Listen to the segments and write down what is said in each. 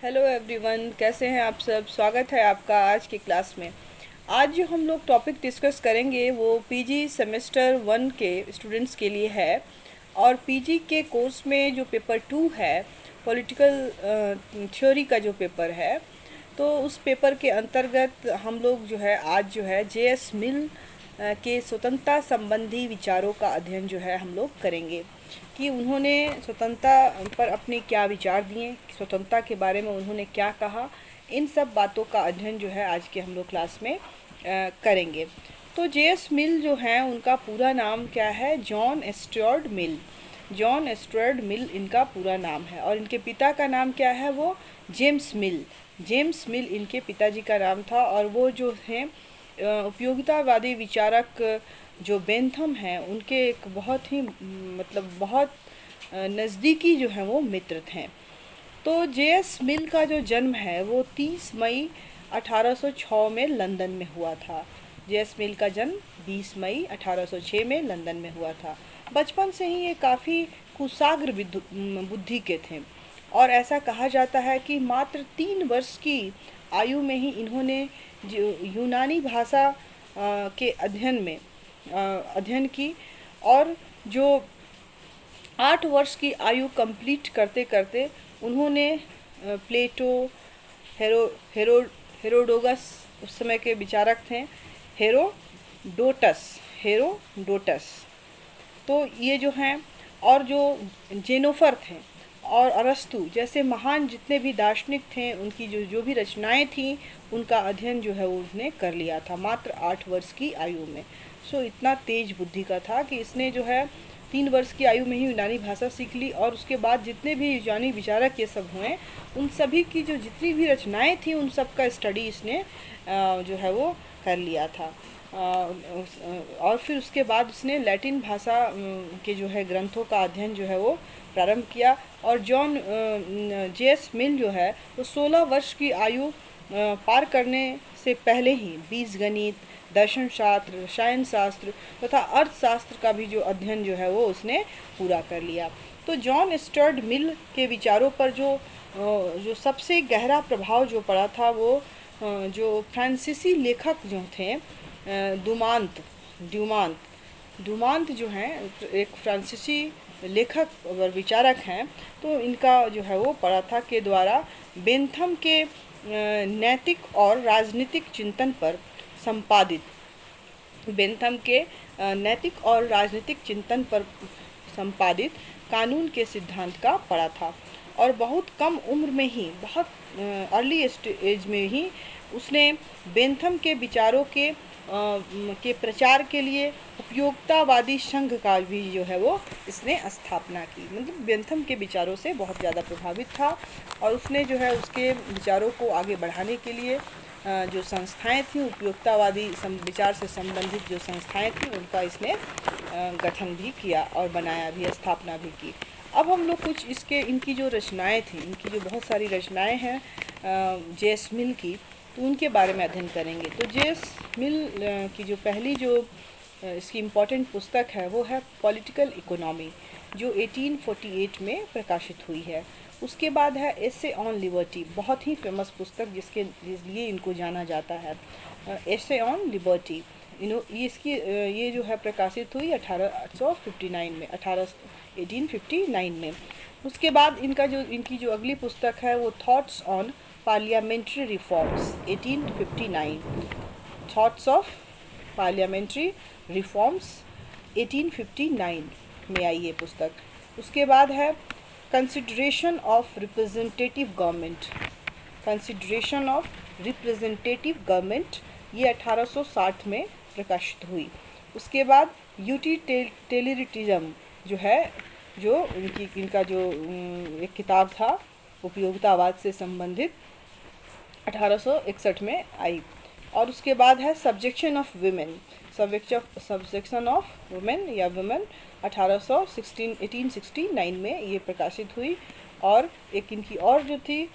Hello everyone, कैसे हैं आप सब। स्वागत है आपका आज की क्लास में। आज जो हम लोग टॉपिक डिस्कस करेंगे वो पीजी सेमेस्टर 1 के स्टूडेंट्स के लिए है। और पीजी के कोर्स में जो पेपर 2 है, पॉलिटिकल थ्योरी का जो पेपर है, तो उस पेपर के अंतर्गत हम लोग जो है आज जो है जेएस मिल के स्वतंत्रता संबंधी विचारों का अध्ययन जो है हम लोग करेंगे कि उन्होंने स्वतंत्रता पर अपने क्या विचार दिए, स्वतंत्रता के बारे में उन्होंने क्या कहा। इन सब बातों का अध्ययन जो है आज के हम लोग क्लास में करेंगे। तो जेएस मिल जो है उनका पूरा नाम क्या है? John Stuart Mill. John Stuart Mill इनका पूरा नाम है। और इनके पिता का नाम क्या है? वो जेम्स मिल। जेम्स मिल इनके पिताजी का नाम था। और वो जो हैं उपयोगितावादी विचारक जो बेंथम हैं उनके एक बहुत ही बहुत नज़दीकी जो हैं वो मित्र थे। तो जेएस मिल का जो जन्म है वो 30 मई 1806 में लंदन में हुआ था। जेएस मिल का जन्म 20 मई 1806 में लंदन में हुआ था। बचपन से ही ये काफ़ी कुशाग्र बुद्धि के थे। और ऐसा कहा जाता है कि मात्र 3 वर्ष की आयु में ही इन्होंने जो यूनानी भाषा के अध्ययन की। और जो 8 वर्ष की आयु कंप्लीट करते करते उन्होंने प्लेटो, हेरो हेरोडोटस, उस समय के विचारक थे, हेरोडोटस, तो ये जो हैं, और जो जेनोफर थे और अरस्तु जैसे महान जितने भी दार्शनिक थे, उनकी जो भी रचनाएं थीं, उनका अध्ययन जो है वो उसने कर लिया था मात्र 8 वर्ष की आयु में। सो इतना तेज बुद्धि का था कि इसने जो है 3 वर्ष की आयु में ही यूनानी भाषा सीख ली। और उसके बाद जितने भी यूनानी विचारक ये सब हुए, उन सभी की जो जितनी भी रचनाएं थी उन सब का स्टडी इसने जो है वो कर लिया था। और फिर उसके बाद उसने लैटिन भाषा के जो है ग्रंथों का अध्ययन जो है वो प्रारंभ किया। और जॉन जेएस मिल जो है वो 16 वर्ष की आयु पार करने से पहले ही बीजगणित, दर्शन शास्त्र, रसायन शास्त्र तथा अर्थशास्त्र का भी जो अध्ययन जो है वो उसने पूरा कर लिया। तो जॉन स्टुअर्ट मिल के विचारों पर जो सबसे गहरा प्रभाव जो पड़ा था वो जो फ्रांसीसी लेखक जो थे, ड्यूमांत जो हैं एक फ्रांसीसी लेखक और विचारक हैं, तो इनका जो है वो पढ़ा था के द्वारा बेंथम के नैतिक और राजनीतिक चिंतन पर संपादित कानून के सिद्धांत का पढ़ा था। और बहुत कम उम्र में ही, बहुत अर्ली एज में ही उसने बेंथम के विचारों के प्रचार के लिए उपयोगितावादी संघ का भी जो है वो इसने स्थापना की। मतलब बेंथम के विचारों से बहुत ज़्यादा प्रभावित था और उसने जो है उसके विचारों को आगे बढ़ाने के लिए जो संस्थाएं थीं, उपयोगितावादी विचार से संबंधित जो संस्थाएं थीं, उनका इसने गठन भी किया और बनाया भी, स्थापना भी की। अब हम लोग कुछ इनकी जो रचनाएं थी, इनकी जो बहुत सारी रचनाएं हैं जेएस मिल की, तो उनके बारे में अध्ययन करेंगे। तो जेएस मिल की जो पहली जो इसकी इम्पॉर्टेंट पुस्तक है वो है पॉलिटिकल इकोनॉमी, जो 1848 में प्रकाशित हुई है। उसके बाद है एसे ऑन लिबर्टी, बहुत ही फेमस पुस्तक जिसके लिए इनको जाना जाता है, एसे ऑन लिबर्टी। ये जो है प्रकाशित हुई 1859 में। उसके बाद इनकी जो अगली पुस्तक है वो thoughts on parliamentary reforms, 1859। Thoughts of parliamentary reforms 1859 में आई ये पुस्तक। उसके बाद है कंसिडरेशन ऑफ रिप्रेजेंटेटिव गवर्नमेंट, ये 1860 में प्रकाशित हुई। उसके बाद यूटिलिटेरियनिज्म जो है, जो इनका जो एक किताब था उपयोगितावाद से संबंधित, 1861 में आई। और उसके बाद है सब्जेक्शन ऑफ वुमेन या वुमेन, 1869 में ये प्रकाशित हुई। और एक इनकी और जो थी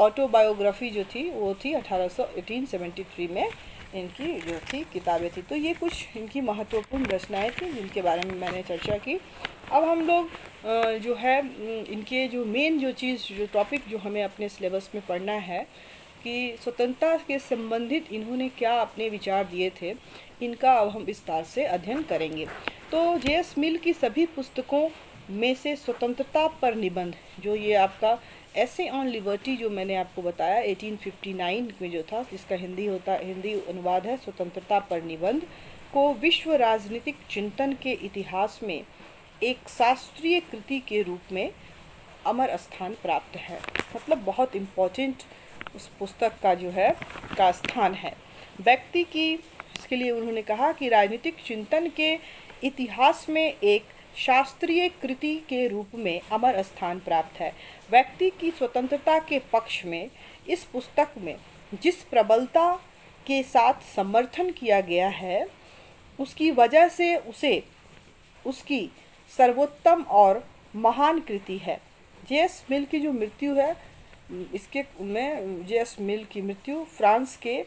ऑटोबायोग्राफी जो थी वो थी 1873 में इनकी जो थी किताबें थी। तो ये कुछ इनकी महत्वपूर्ण रचनाएं थी जिनके बारे में मैंने चर्चा की। अब हम लोग जो है इनके जो मेन जो चीज़ जो टॉपिक जो हमें अपने सिलेबस में पढ़ना है कि स्वतंत्रता के संबंधित इन्होंने क्या अपने विचार दिए थे, इनका अब हम विस्तार से अध्ययन करेंगे। तो जे.एस. मिल की सभी पुस्तकों में से स्वतंत्रता पर निबंध, जो ये आपका ऐसे ऑन लिबर्टी जो मैंने आपको बताया 1859 में जो था, जिसका हिंदी अनुवाद है स्वतंत्रता पर निबंध, को विश्व राजनीतिक चिंतन के इतिहास में एक शास्त्रीय कृति के रूप में अमर स्थान प्राप्त है। मतलब बहुत इम्पोर्टेंट उस पुस्तक का जो है का स्थान है। व्यक्ति की, इसके लिए उन्होंने कहा कि राजनीतिक चिंतन के इतिहास में एक शास्त्रीय कृति के रूप में अमर स्थान प्राप्त है। व्यक्ति की स्वतंत्रता के पक्ष में इस पुस्तक में जिस प्रबलता के साथ समर्थन किया गया है, उसकी वजह से उसे उसकी सर्वोत्तम और महान कृति है। जे.एस. मिल की जो मृत्यु है, इसके में जे.एस. मिल की मृत्यु फ्रांस के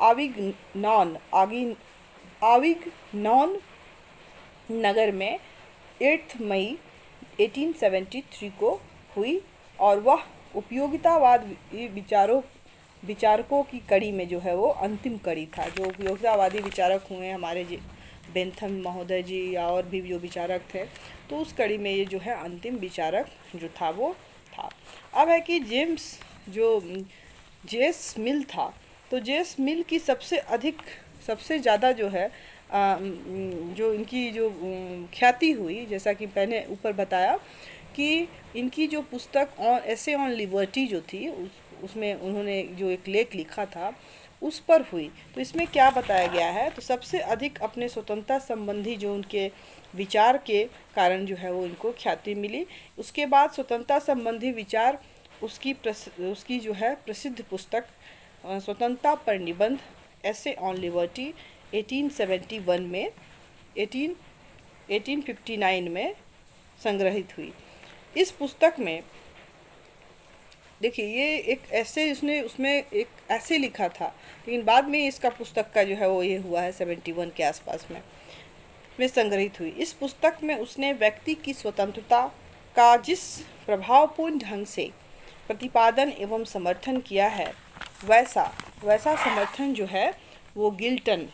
आविग्नॉन नगर में 8 मई 1873 को हुई और वह उपयोगितावाद विचारकों की कड़ी में जो है वो अंतिम कड़ी था। जो उपयोगितावादी विचारक हुए हमारे बेंथम महोदय जी या और भी जो विचारक थे, तो उस कड़ी में ये जो है अंतिम विचारक जो था वो था। अब है कि जे.एस. मिल था, तो जे.एस. मिल की सबसे ज़्यादा जो है जो इनकी जो ख्याति हुई, जैसा कि मैंने ऊपर बताया कि इनकी जो पुस्तक ऐसे ऑन लिबर्टी जो थी, उसमें उन्होंने जो एक लेख लिखा था उस पर हुई। तो इसमें क्या बताया गया है, तो सबसे अधिक अपने स्वतंत्रता संबंधी जो उनके विचार के कारण जो है वो इनको ख्याति मिली। उसके बाद स्वतंत्रता संबंधी विचार उसकी जो है प्रसिद्ध पुस्तक स्वतंत्रता पर निबंध ऐसे ऑन लिबर्टी 1859 में संग्रहित हुई। इस पुस्तक में देखिए ये एक ऐसे उसमें एक ऐसे लिखा था, लेकिन बाद में इसका पुस्तक का जो है वो ये हुआ है 71 के आसपास में संग्रहित हुई। इस पुस्तक में उसने व्यक्ति की स्वतंत्रता का जिस प्रभावपूर्ण ढंग से प्रतिपादन एवं समर्थन किया है, वैसा समर्थन जो है वो मिल्टन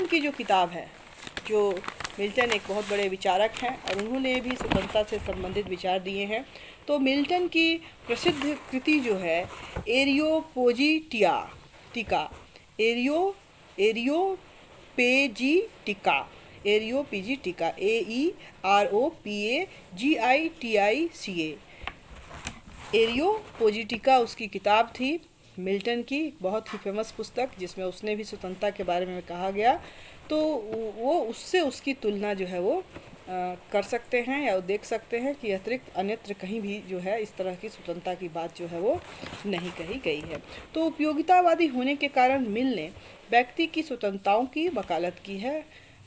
की जो किताब है, जो मिल्टन एक बहुत बड़े विचारक हैं और उन्होंने भी स्वतंत्रता से संबंधित विचार दिए हैं। तो मिल्टन की प्रसिद्ध कृति जो है एरियोपेजिटिका एरियोपोजिटिका उसकी किताब थी, मिल्टन की बहुत ही फेमस पुस्तक, जिसमें उसने भी स्वतंत्रता के बारे में कहा गया। तो वो उससे उसकी तुलना जो है वो कर सकते हैं या देख सकते हैं कि अतिरिक्त अन्यत्र कहीं भी जो है इस तरह की स्वतंत्रता की बात जो है वो नहीं कही गई है। तो उपयोगितावादी होने के कारण मिल ने व्यक्ति की स्वतंत्रताओं की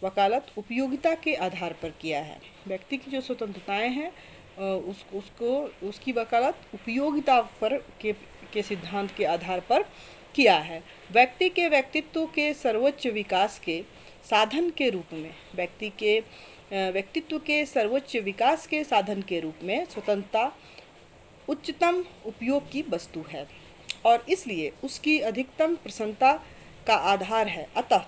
वकालत उपयोगिता के आधार पर किया है। व्यक्ति की जो स्वतंत्रताएं हैं उसकी वकालत उपयोगिता पर के सिद्धांत के आधार पर किया है। व्यक्ति के व्यक्तित्व के सर्वोच्च विकास के साधन के रूप में व्यक्तित्व के सर्वोच्च विकास के साधन के रूप में स्वतंत्रता उच्चतम उपयोग की वस्तु है और इसलिए उसकी अधिकतम प्रसन्नता का आधार है। अतः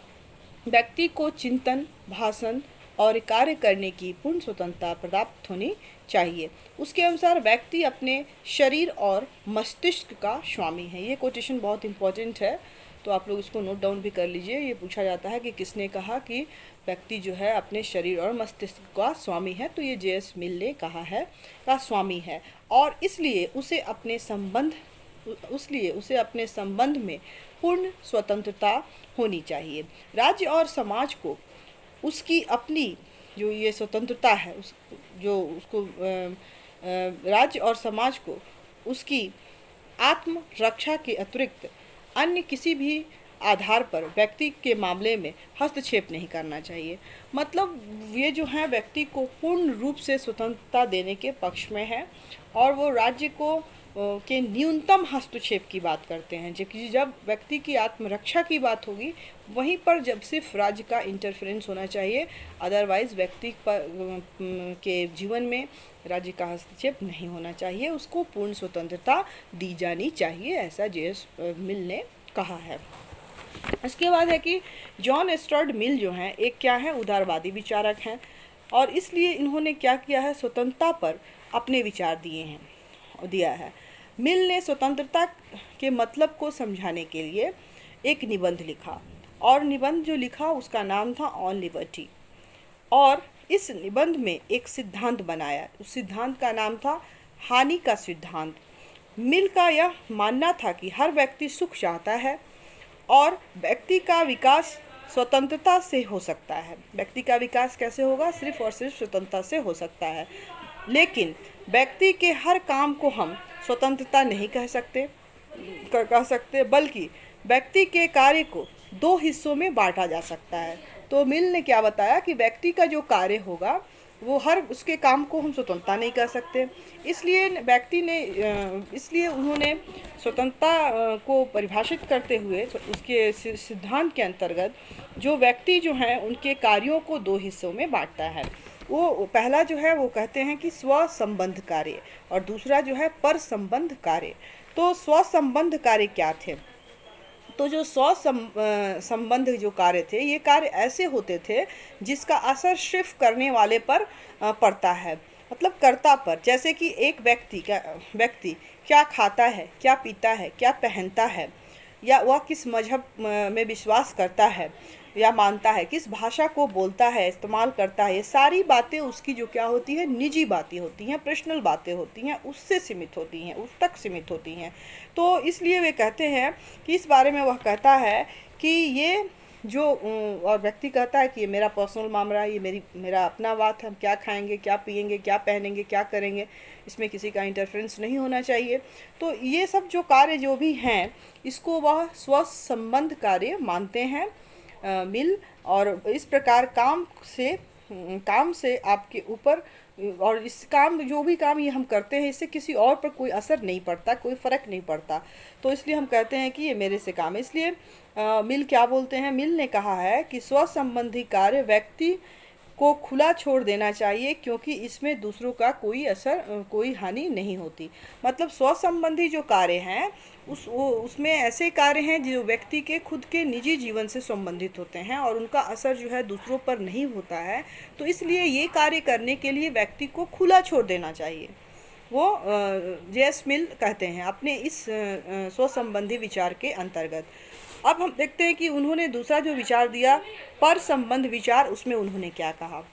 व्यक्ति को चिंतन, भाषण और कार्य करने की पूर्ण स्वतंत्रता प्राप्त होनी चाहिए। उसके अनुसार व्यक्ति अपने शरीर और मस्तिष्क का स्वामी है। ये कोटेशन बहुत इंपॉर्टेंट है, तो आप लोग इसको नोट डाउन भी कर लीजिए। ये पूछा जाता है कि किसने कहा कि व्यक्ति जो है अपने शरीर और मस्तिष्क का स्वामी है, तो ये जे.एस. मिल ने कहा है का स्वामी है और इसलिए उसे अपने संबंध में पूर्ण स्वतंत्रता होनी चाहिए। राज्य और समाज को उसकी अपनी जो ये स्वतंत्रता है राज्य और समाज को उसकी आत्म रक्षा के अतिरिक्त अन्य किसी भी आधार पर व्यक्ति के मामले में हस्तक्षेप नहीं करना चाहिए। मतलब ये जो है व्यक्ति को पूर्ण रूप से स्वतंत्रता देने के पक्ष में है और वो राज्य को के न्यूनतम हस्तक्षेप की बात करते हैं। जबकि जब व्यक्ति की आत्मरक्षा की बात होगी वहीं पर जब सिर्फ राज्य का इंटरफेरेंस होना चाहिए, अदरवाइज़ व्यक्ति पर के जीवन में राज्य का हस्तक्षेप नहीं होना चाहिए, उसको पूर्ण स्वतंत्रता दी जानी चाहिए, ऐसा जे.एस. मिल ने कहा है। इसके बाद है कि जॉन स्टुअर्ट मिल जो हैं एक क्या है, उदारवादी विचारक हैं और इसलिए इन्होंने क्या किया है, स्वतंत्रता पर अपने विचार दिया है। मिल ने स्वतंत्रता के मतलब को समझाने के लिए एक निबंध लिखा और निबंध जो लिखा उसका नाम था ऑन लिबर्टी और इस निबंध में एक सिद्धांत बनाया। उस सिद्धांत का नाम था हानि का सिद्धांत। मिल का यह मानना था कि हर व्यक्ति सुख चाहता है और व्यक्ति का विकास स्वतंत्रता से हो सकता है। व्यक्ति का विकास कैसे होगा, सिर्फ और सिर्फ स्वतंत्रता से हो सकता है। लेकिन व्यक्ति के हर काम को हम स्वतंत्रता नहीं कह सकते बल्कि व्यक्ति के कार्य को दो हिस्सों में बांटा जा सकता है। तो मिल ने क्या बताया कि व्यक्ति का जो कार्य होगा वो हर उसके काम को हम स्वतंत्रता नहीं कर सकते, इसलिए इसलिए उन्होंने स्वतंत्रता को परिभाषित करते हुए उसके सिद्धांत के अंतर्गत जो व्यक्ति जो हैं उनके कार्यों को दो हिस्सों में बांटता है। वो पहला जो है वो कहते हैं कि स्व संबंध कार्य और दूसरा जो है पर संबंध कार्य। तो स्व संबंध कार्य क्या थे, तो जो संबंध जो कार्य थे ये कार्य ऐसे होते थे जिसका असर सिर्फ करने वाले पर पड़ता है, मतलब कर्ता पर। जैसे कि एक व्यक्ति क्या खाता है, क्या पीता है, क्या पहनता है, या वह किस मजहब में विश्वास करता है या मानता है, किस भाषा को बोलता है, इस्तेमाल करता है, ये सारी बातें उसकी जो क्या होती है, निजी बातें होती हैं, पर्सनल बातें होती हैं, उससे सीमित होती हैं, उस तक सीमित होती हैं। तो इसलिए वे कहते हैं कि इस बारे में वह कहता है कि ये जो और व्यक्ति कहता है कि ये मेरा पर्सनल मामला है, ये मेरा अपना बात है, हम क्या खाएंगे, क्या पिएंगे, क्या पहनेंगे, क्या करेंगे, इसमें किसी का इंटरफेरेंस नहीं होना चाहिए। तो ये सब जो कार्य जो भी हैं इसको वह स्व संबंध कार्य मानते हैं मिल। और इस प्रकार काम से आपके ऊपर और इस काम जो भी काम ये हम करते हैं इससे किसी और पर कोई असर नहीं पड़ता, कोई फ़र्क नहीं पड़ता, तो इसलिए हम कहते हैं कि ये मेरे से काम है। इसलिए मिल क्या बोलते हैं, मिल ने कहा है कि स्व संबंधी कार्य व्यक्ति को खुला छोड़ देना चाहिए क्योंकि इसमें दूसरों का कोई हानि नहीं होती। मतलब स्व संबंधी जो कार्य हैं उसमें ऐसे कार्य हैं जो व्यक्ति के खुद के निजी जीवन से संबंधित होते हैं और उनका असर जो है दूसरों पर नहीं होता है, तो इसलिए ये कार्य करने के लिए व्यक्ति को खुला छोड़ देना चाहिए। वो जे.एस. मिल कहते हैं अपने इस स्व संबंधी विचार के अंतर्गत। अब हम देखते हैं कि उन्होंने दूसरा जो विचार दिया पर संबंध विचार, उसमें उन्होंने क्या कहा।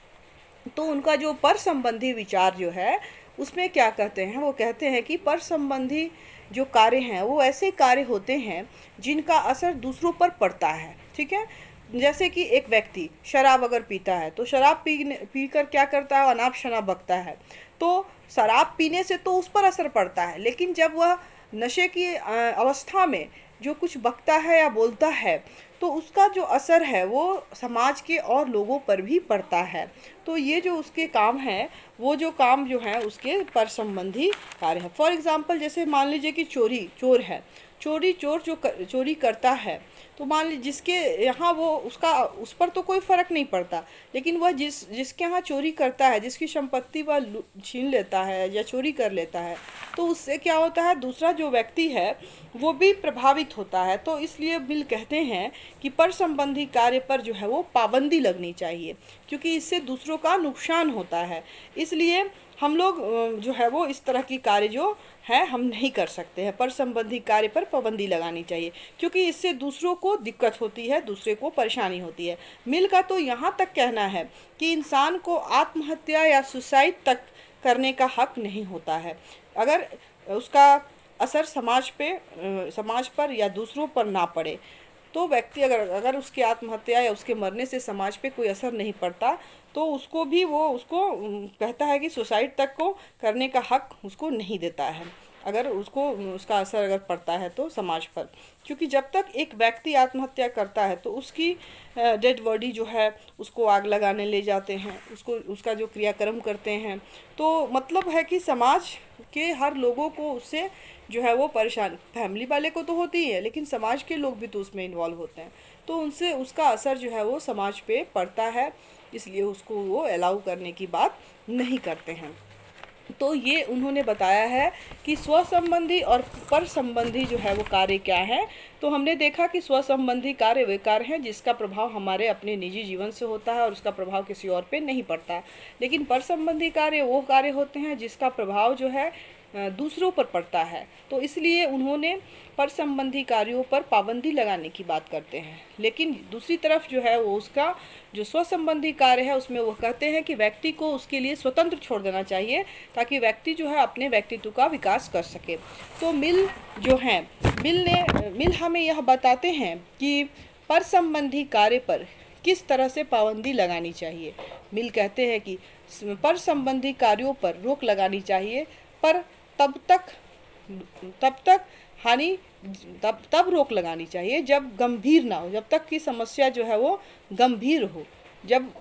तो उनका जो पर संबंधी विचार जो है उसमें क्या कहते हैं, वो कहते हैं कि पर संबंधी जो कार्य हैं वो ऐसे कार्य होते हैं जिनका असर दूसरों पर पड़ता है। ठीक है, जैसे कि एक व्यक्ति शराब अगर पीता है तो शराब पीकर क्या करता है, अनाप शनाप बकता है, तो शराब पीने से तो उस पर असर पड़ता है, लेकिन जब वह नशे की अवस्था में जो कुछ बकता है या बोलता है तो उसका जो असर है वो समाज के और लोगों पर भी पड़ता है। तो ये जो उसके काम हैं वो जो काम जो है उसके पर संबंधी कार्य है। फॉर एग्ज़ाम्पल जैसे मान लीजिए कि चोर है, चोर जो चोरी करता है, तो मान लीजिए जिसके यहाँ वो उस पर तो कोई फ़र्क नहीं पड़ता, लेकिन वह जिसके यहाँ चोरी करता है, जिसकी संपत्ति वह छीन लेता है या चोरी कर लेता है, तो उससे क्या होता है, दूसरा जो व्यक्ति है वो भी प्रभावित होता है। तो इसलिए मिल कहते हैं कि पर संबंधी कार्य पर जो है वो पाबंदी लगनी चाहिए क्योंकि इससे दूसरों का नुकसान होता है। इसलिए हम लोग जो है वो इस तरह की कार्य जो है हम नहीं कर सकते हैं, पर संबंधी कार्य पर पाबंदी लगानी चाहिए क्योंकि इससे दूसरों को दिक्कत होती है, दूसरे को परेशानी होती है। मिल का तो यहाँ तक कहना है कि इंसान को आत्महत्या या सुसाइड तक करने का हक नहीं होता है अगर उसका असर समाज पर या दूसरों पर ना पड़े। तो व्यक्ति अगर उसकी आत्महत्या या उसके मरने से समाज पे कोई असर नहीं पड़ता तो उसको कहता है कि सुसाइड तक को करने का हक उसको नहीं देता है। अगर उसको उसका असर अगर पड़ता है तो समाज पर। क्योंकि जब तक एक व्यक्ति आत्महत्या करता है तो उसकी डेड बॉडी जो है उसको आग लगाने ले जाते हैं, उसको उसका जो क्रियाक्रम करते हैं, तो मतलब है कि समाज के हर लोगों को उससे जो है वो परेशान, फैमिली वाले को तो होती ही है लेकिन समाज के लोग भी तो उसमें इन्वॉल्व होते हैं, तो उनसे उसका असर जो है वो समाज पे पड़ता है, इसलिए उसको वो अलाउ करने की बात नहीं करते हैं। तो ये उन्होंने बताया है कि स्व संबंधी और पर संबंधी जो है वो कार्य क्या है। तो हमने देखा कि स्व संबंधी कार्य वे कार्य हैं जिसका प्रभाव हमारे अपने निजी जीवन से होता है और उसका प्रभाव किसी और पे नहीं पड़ता। लेकिन पर संबंधी कार्य वो कार्य होते हैं जिसका प्रभाव जो है दूसरों पर पड़ता है। तो इसलिए उन्होंने पर संबंधी कार्यों पर पाबंदी लगाने की बात करते हैं। लेकिन दूसरी तरफ जो है वो उसका जो स्व संबंधी कार्य है उसमें वो कहते हैं कि व्यक्ति को उसके लिए स्वतंत्र छोड़ देना चाहिए ताकि व्यक्ति जो है अपने व्यक्तित्व का विकास कर सके। तो मिल जो है मिल हमें यह बताते हैं कि पर संबंधी कार्य पर किस तरह से पाबंदी लगानी चाहिए। मिल कहते हैं कि पर संबंधी कार्यों पर रोक लगानी चाहिए, पर तब तक हानि तब रोक लगानी चाहिए जब गंभीर ना हो, जब तक कि समस्या जो है वो गंभीर हो, जब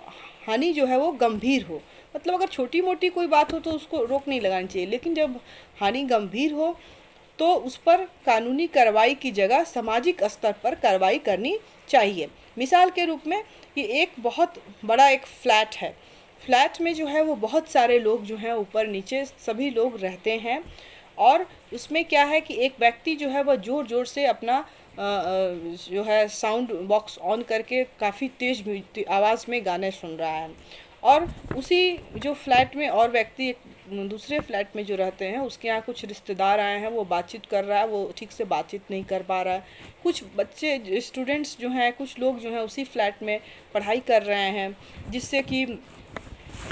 हानि जो है वो गंभीर हो। मतलब अगर छोटी मोटी कोई बात हो तो उसको रोक नहीं लगानी चाहिए, लेकिन जब हानि गंभीर हो तो उस पर कानूनी कार्रवाई की जगह सामाजिक स्तर पर कार्रवाई करनी चाहिए। मिसाल के रूप में ये एक बहुत बड़ा एक फ्लैट है, फ्लैट में जो है वो बहुत सारे लोग जो हैं ऊपर नीचे सभी लोग रहते हैं, और उसमें क्या है कि एक व्यक्ति जो है वह ज़ोर ज़ोर से अपना जो है साउंड बॉक्स ऑन करके काफ़ी तेज़ आवाज़ में गाने सुन रहा है, और उसी जो फ्लैट में और व्यक्ति दूसरे फ्लैट में जो रहते हैं उसके यहाँ कुछ रिश्तेदार आए हैं, वो बातचीत कर रहा है, वो ठीक से बातचीत नहीं कर पा रहा है। कुछ बच्चे स्टूडेंट्स जो हैं, कुछ लोग जो हैं उसी फ्लैट में पढ़ाई कर रहे हैं, जिससे कि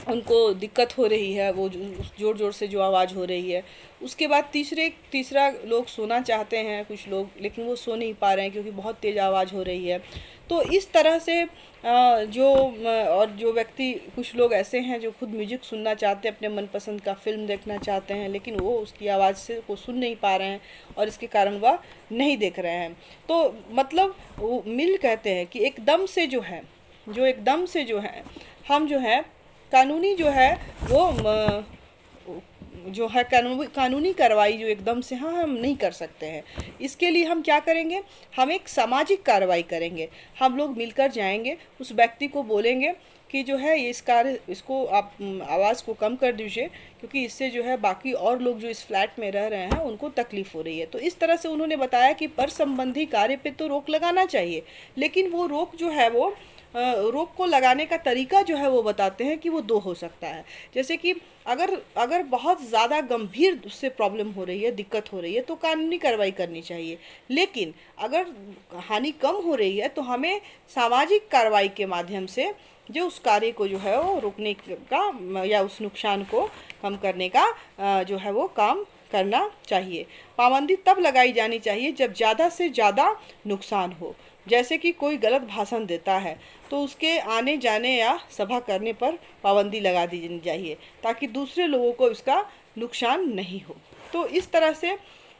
उनको दिक्कत हो रही है, वो ज़ोर ज़ोर से जो आवाज़ हो रही है। उसके बाद तीसरा लोग सोना चाहते हैं कुछ लोग, लेकिन वो सो नहीं पा रहे हैं क्योंकि बहुत तेज़ आवाज़ हो रही है। तो इस तरह से और जो व्यक्ति कुछ लोग ऐसे हैं जो खुद म्यूजिक सुनना चाहते हैं, अपने मनपसंद का फिल्म देखना चाहते हैं, लेकिन वो उसकी आवाज़ से को सुन नहीं पा रहे हैं और इसके कारण वह नहीं देख रहे हैं। तो मतलब वो मिल कहते हैं कि एकदम से जो है हम जो है कानूनी जो है वो जो है कानूनी कार्रवाई जो एकदम से हम नहीं कर सकते हैं। इसके लिए हम क्या करेंगे, हम एक सामाजिक कार्रवाई करेंगे। हम लोग मिलकर जाएंगे, उस व्यक्ति को बोलेंगे कि जो है ये इसको आप आवाज़ को कम कर दीजिए, क्योंकि इससे जो है बाकी और लोग जो इस फ्लैट में रह रहे हैं उनको तकलीफ़ हो रही है। तो इस तरह से उन्होंने बताया कि पर संबंधी कार्य पे तो रोक लगाना चाहिए, लेकिन वो रोक जो है वो रोक को लगाने का तरीका जो है वो बताते हैं कि वो दो हो सकता है। जैसे कि अगर बहुत ज़्यादा गंभीर उससे प्रॉब्लम हो रही है, दिक्कत हो रही है, तो कानूनी कार्रवाई करनी चाहिए। लेकिन अगर हानि कम हो रही है तो हमें सामाजिक कार्रवाई के माध्यम से जो उस कार्य को जो है वो रोकने का या उस नुकसान को कम करने का जो है वो काम करना चाहिए। पाबंदी तब लगाई जानी चाहिए जब ज़्यादा से ज़्यादा नुकसान हो। जैसे कि कोई गलत भाषण देता है तो उसके आने जाने या सभा करने पर पाबंदी लगा दी चाहिए, ताकि दूसरे लोगों को इसका नुकसान नहीं हो। तो इस तरह से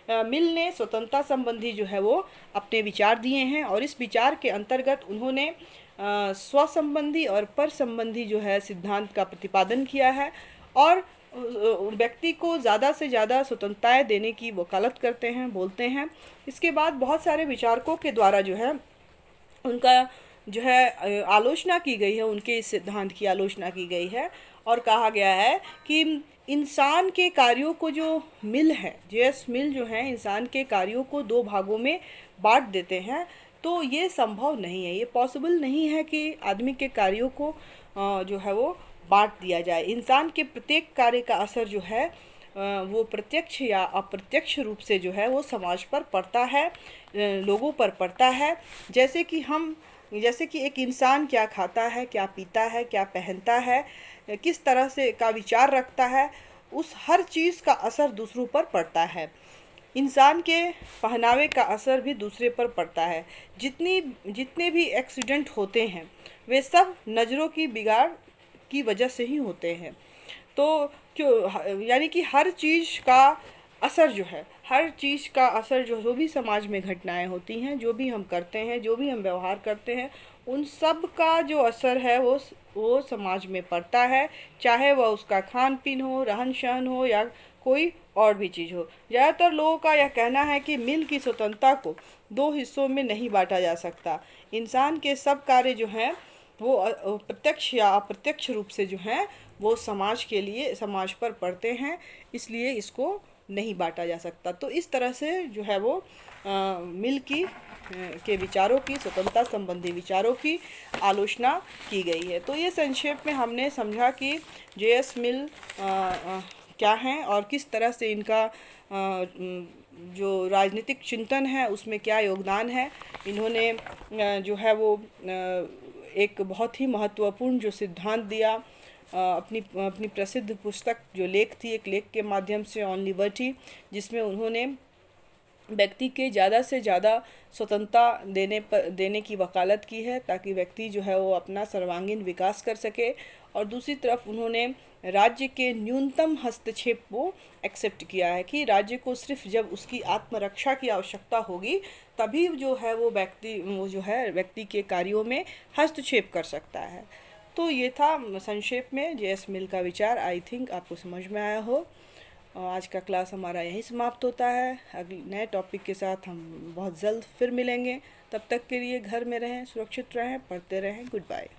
मिल ने स्वतंत्रता संबंधी जो है वो अपने विचार दिए हैं, और इस विचार के अंतर्गत उन्होंने स्व संबंधी और पर संबंधी जो है सिद्धांत का प्रतिपादन किया है, और व्यक्ति को ज़्यादा से ज़्यादा स्वतंत्रताएँ देने की वकालत करते हैं, बोलते हैं। इसके बाद बहुत सारे विचारकों के द्वारा जो है उनका जो है आलोचना की गई है, उनके इस सिद्धांत की आलोचना की गई है, और कहा गया है कि इंसान के कार्यों को जो मिल है, जेएस मिल जो है इंसान के कार्यों को दो भागों में बांट देते हैं। तो ये संभव नहीं है, ये पॉसिबल नहीं है कि आदमी के कार्यों को जो है वो बांट दिया जाए। इंसान के प्रत्येक कार्य का असर जो है वो प्रत्यक्ष या अप्रत्यक्ष रूप से जो है वो समाज पर पड़ता है, लोगों पर पड़ता है। जैसे कि एक इंसान क्या खाता है, क्या पीता है, क्या पहनता है, किस तरह से का विचार रखता है, उस हर चीज़ का असर दूसरों पर पड़ता है। इंसान के पहनावे का असर भी दूसरे पर पड़ता है। जितने भी एक्सीडेंट होते हैं वे सब नज़रों की बिगाड़ की वजह से ही होते हैं। तो क्यों यानी कि हर चीज़ का असर जो है, हर चीज़ का असर जो भी समाज में घटनाएं होती हैं, जो भी हम करते हैं, जो भी हम व्यवहार करते हैं, उन सब का जो असर है वो समाज में पड़ता है। चाहे वह उसका खान पीन हो, रहन सहन हो, या कोई और भी चीज़ हो। ज़्यादातर लोगों का यह कहना है कि मिल की स्वतंत्रता को दो हिस्सों में नहीं बांटा जा सकता। इंसान के सब कार्य जो हैं वो प्रत्यक्ष या अप्रत्यक्ष रूप से जो हैं वो समाज के लिए, समाज पर पड़ते हैं, इसलिए इसको नहीं बांटा जा सकता। तो इस तरह से जो है वो मिल की के विचारों की, स्वतंत्रता संबंधी विचारों की आलोचना की गई है। तो ये संक्षेप में हमने समझा कि जे.एस. मिल क्या हैं और किस तरह से इनका जो राजनीतिक चिंतन है उसमें क्या योगदान है। इन्होंने जो है वो एक बहुत ही महत्वपूर्ण जो सिद्धांत दिया, अपनी अपनी प्रसिद्ध पुस्तक जो लेख थी, एक लेख के माध्यम से, ऑन लिबर्टी, जिसमें उन्होंने व्यक्ति के ज़्यादा से ज़्यादा स्वतंत्रता देने की वकालत की है, ताकि व्यक्ति जो है वो अपना सर्वांगीण विकास कर सके। और दूसरी तरफ उन्होंने राज्य के न्यूनतम हस्तक्षेप को एक्सेप्ट किया है कि राज्य को सिर्फ जब उसकी आत्मरक्षा की आवश्यकता होगी तभी जो है वो जो है व्यक्ति के कार्यों में हस्तक्षेप कर सकता है। तो ये था संक्षेप में जे.एस. मिल का विचार। आई थिंक आपको समझ में आया हो। आज का क्लास हमारा यहीं समाप्त होता है। अगले नए टॉपिक के साथ हम बहुत जल्द फिर मिलेंगे। तब तक के लिए घर में रहें, सुरक्षित रहें, पढ़ते रहें। Good bye.